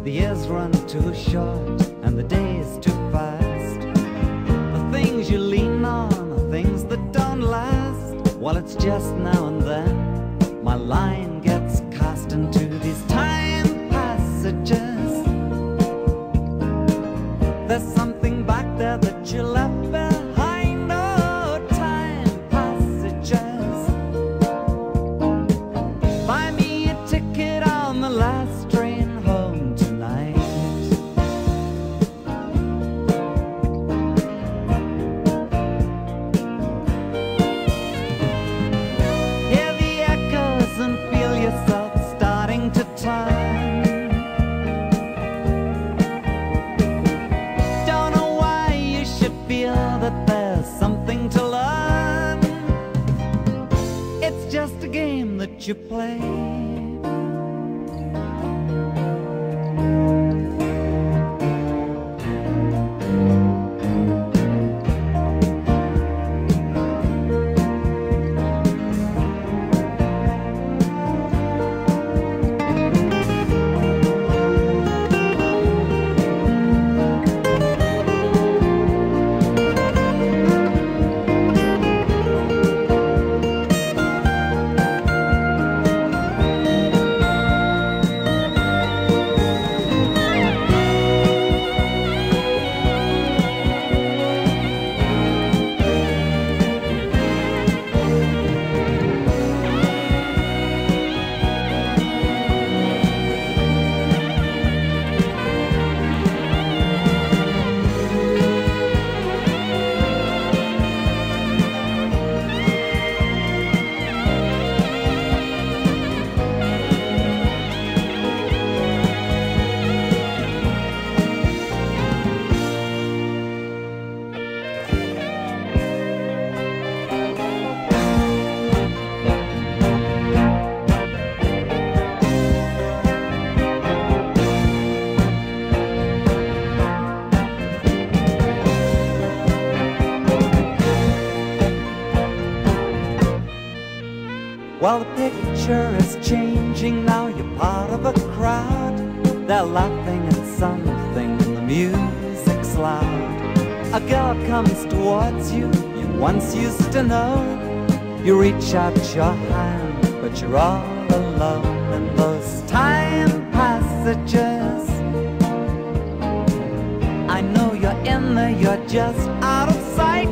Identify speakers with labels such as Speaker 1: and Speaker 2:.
Speaker 1: The years run too short and the days too fast. The things you lean on are things that don't last. Well, it's just now and then my line gets cast into these time passages. There's something back there that you left behind. Oh, time passages. Buy me a ticket on the last train home tonight. Hear the echoes and feel yourself starting to turn. Don't know why you should feel that there's something to learn. It's just a game that you play. While the picture is changing, now you're part of a crowd. They're laughing at something, the music's loud. A girl comes towards you, you once used to know. You reach out your hand, but you're all alone in those time passages. I know you're in there, you're just out of sight.